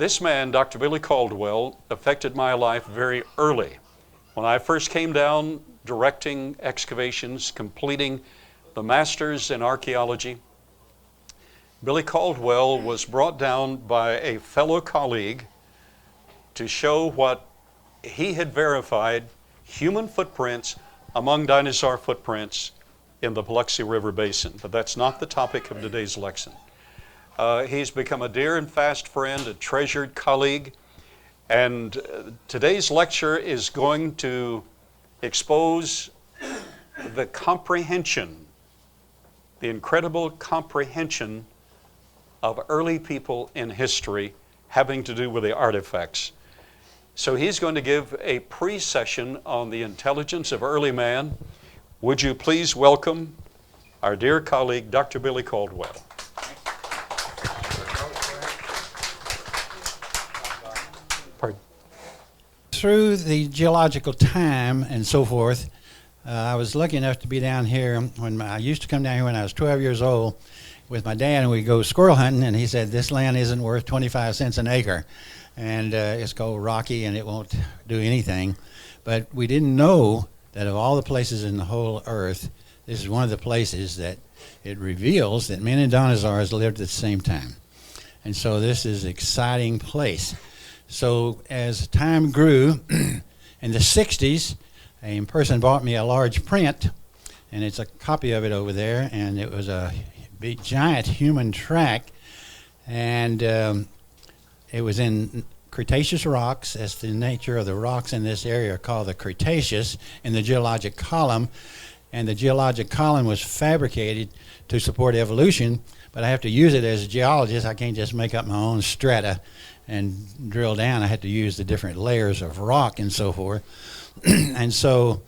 This man, Dr. Billy Caldwell, affected my life very early. When I first came down directing excavations, completing the Masters in Archaeology, Billy Caldwell was brought down by a fellow colleague to show what he had verified, human footprints among dinosaur footprints in the Biloxi River Basin. But that's not the topic of today's lesson. He's become a dear and fast friend, a treasured colleague, and today's lecture is going to expose the comprehension, the incredible comprehension of early people in history having to do with the artifacts. So he's going to give a pre-session on the intelligence of early man. Would you please welcome our dear colleague, Dr. Billy Caldwell. Pardon? Through the geological time and so forth, I was lucky enough to be down here when I used to come down here when I was 12 years old with my dad, and we'd go squirrel hunting, and he said, this land isn't worth 25 cents an acre, and it's called rocky and it won't do anything. But we didn't know that of all the places in the whole earth, this is one of the places that it reveals that men and dinosaurs lived at the same time. And so this is an exciting place. So as time grew, in the 60s, a person bought me a large print, and it's a copy of it over there, and it was a big giant human track, and it was in Cretaceous rocks, as the nature of the rocks in this area are called the Cretaceous, in the geologic column. And the geologic column was fabricated to support evolution, but I have to use it as a geologist. I can't just make up my own strata and drill down. I had to use the different layers of rock and so forth. And so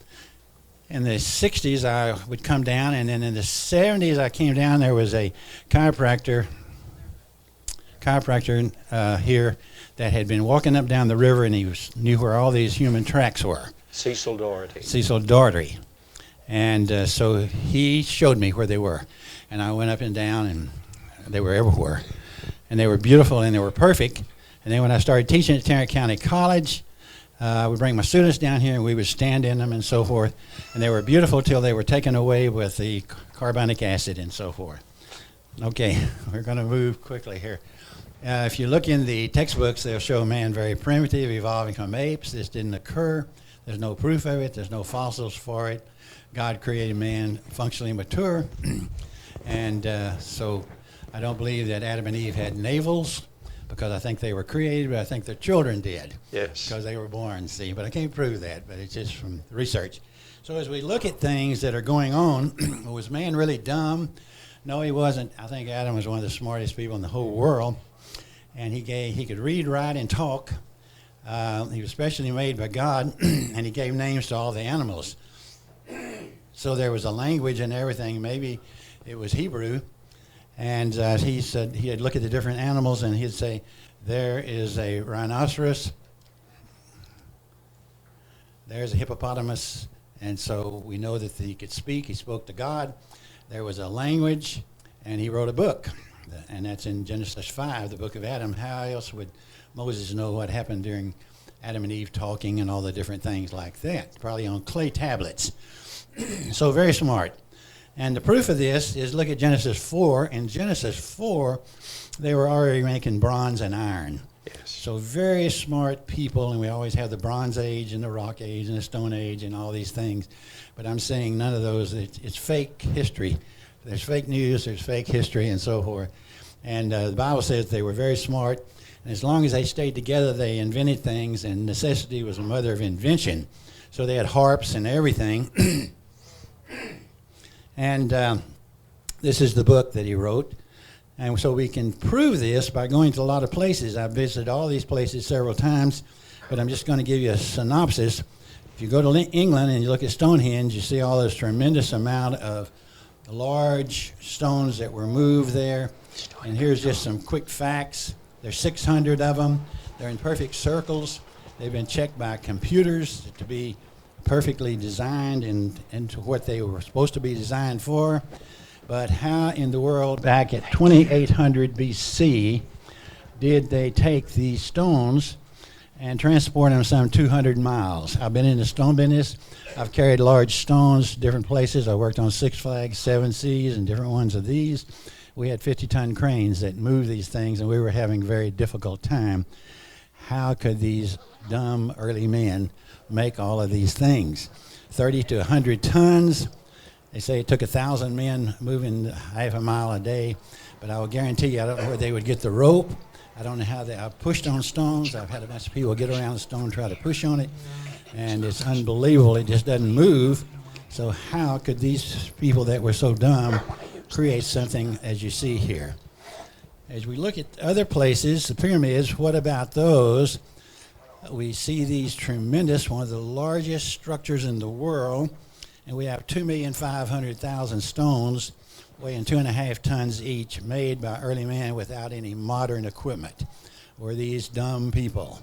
in the 60s, I would come down, and then in the 70s, I came down. There was a chiropractor here that had been walking up down the river, and he knew where all these human tracks were. Cecil Doherty. Cecil Doherty. And so he showed me where they were. And I went up and down, and they were everywhere. And they were beautiful, and they were perfect. And then when I started teaching at Tarrant County College, I would bring my students down here, and we would stand in them and so forth. And they were beautiful till they were taken away with the carbonic acid and so forth. Okay, we're going to move quickly here. If you look in the textbooks, they'll show man very primitive, evolving from apes. This didn't occur. There's no proof of it. There's no fossils for it. God created man functionally mature. And so I don't believe that Adam and Eve had navels, because I think they were created, but I think their children did. Yes. Because they were born, see. But I can't prove that, but it's just from research. So as we look at things that are going on, was man really dumb? No, he wasn't. I think Adam was one of the smartest people in the whole world. And he could read, write, and talk. He was specially made by God, and he gave names to all the animals. So there was a language and everything. Maybe it was Hebrew. And he said he'd look at the different animals, and he'd say, there is a rhinoceros, there's a hippopotamus. And so we know that he could speak. He spoke to God. There was a language, and he wrote a book. And that's in Genesis 5, the book of Adam. How else would Moses know what happened during Adam and Eve talking and all the different things like that? Probably on clay tablets. So very smart. And the proof of this is, look at Genesis 4. In Genesis 4, they were already making bronze and iron. Yes. So very smart people, and we always have the Bronze Age and the Rock Age and the Stone Age and all these things. But I'm saying none of those, it's fake history. There's fake news, there's fake history, and so forth. And the Bible says they were very smart. And as long as they stayed together, they invented things, and necessity was the mother of invention. So they had harps and everything. And this is the book that he wrote. And so we can prove this by going to a lot of places. I've visited all these places several times, but I'm just going to give you a synopsis. If you go to England and you look at Stonehenge, you see all this tremendous amount of large stones that were moved there. And here's just some quick facts. There's 600 of them. They're in perfect circles. They've been checked by computers to be perfectly designed into what they were supposed to be designed for. But how in the world, back at 2800 BC, did they take these stones and transport them some 200 miles. I've been in the stone business. I've carried large stones different places. I worked on Six Flags, Seven Seas, and different ones of these. We had 50-ton cranes that moved these things, and we were having a very difficult time. How could these dumb early men make all of these things? 30 to 100 tons. They say it took 1,000 men moving half a mile a day, but I will guarantee you I don't know where they would get the rope. I don't know how I've pushed on stones. I've had a bunch of people get around the stone and try to push on it, and it's unbelievable. It just doesn't move. So how could these people that were so dumb create something as you see here? As we look at other places, the pyramids, what about those? We see these tremendous, one of the largest structures in the world, and we have 2,500,000 stones weighing 2.5 tons each, made by early man without any modern equipment. Were these dumb people?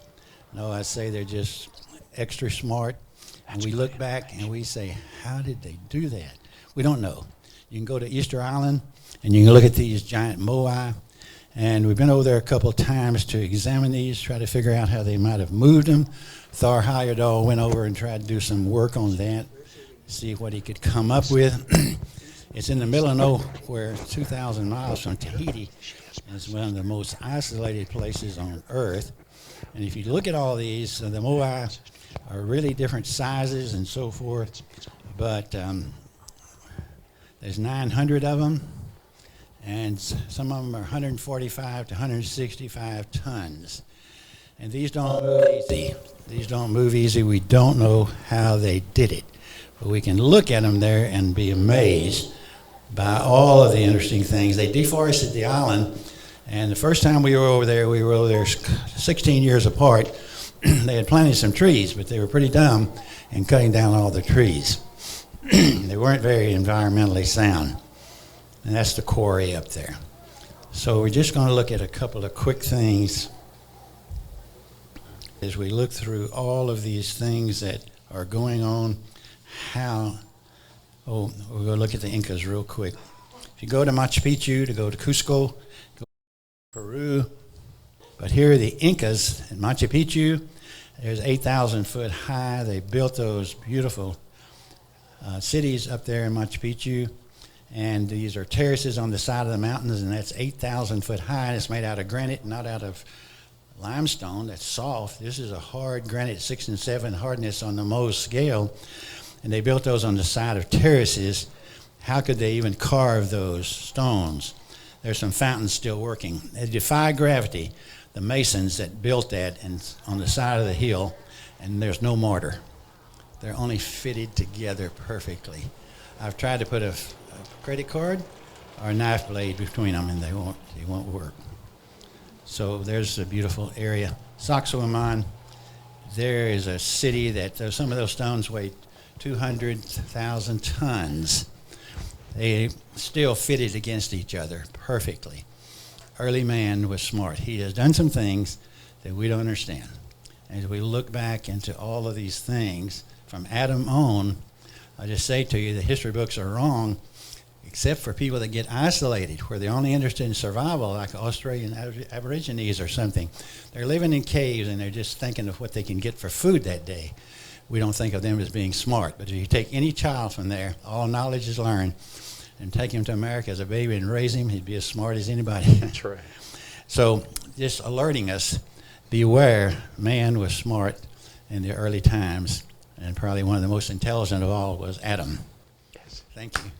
No, I say they're just extra smart. And we look back and we say, how did they do that? We don't know. You can go to Easter Island and you can look at these giant moai. And we've been over there a couple of times to examine these, try to figure out how they might have moved them. Thor Heyerdahl went over and tried to do some work on that, see what he could come up with. It's in the middle of nowhere, 2,000 miles from Tahiti. And it's one of the most isolated places on Earth. And if you look at all these, the moai are really different sizes and so forth. But there's 900 of them. And some of them are 145 to 165 tons. And these don't move easy. These don't move easy. We don't know how they did it. But we can look at them there and be amazed by all of the interesting things. They deforested the island, and the first time we were over there 16 years apart. They had planted some trees, but they were pretty dumb in cutting down all the trees. They weren't very environmentally sound. And that's the quarry up there. So we're just going to look at a couple of quick things as we look through all of these things that are going on. We're going to look at the Incas real quick. If you go to Machu Picchu, to go to Cusco, go to Peru. But here are the Incas at Machu Picchu. There's 8,000 foot high. They built those beautiful cities up there in Machu Picchu. And these are terraces on the side of the mountains, and that's 8,000 foot high. And it's made out of granite, not out of limestone. That's soft. This is a hard granite, 6 and 7 hardness on the Mohs scale. And they built those on the side of terraces. How could they even carve those stones? There's some fountains still working. They defy gravity, the masons that built that and on the side of the hill, and there's no mortar. They're only fitted together perfectly. I've tried to put a credit card or a knife blade between them, and they won't work. So there's a beautiful area. Sacsayhuaman, there is a city that some of those stones weigh 200,000 tons. They still fitted against each other perfectly. Early man was smart. He has done some things that we don't understand. As we look back into all of these things from Adam on, I just say to you, the history books are wrong, except for people that get isolated, where they're only interested in survival, like Australian Aborigines or something. They're living in caves and they're just thinking of what they can get for food that day. We don't think of them as being smart. But if you take any child from there, all knowledge is learned, and take him to America as a baby and raise him, he'd be as smart as anybody. That's right. So just alerting us, beware, man was smart in the early times, and probably one of the most intelligent of all was Adam. Yes. Thank you.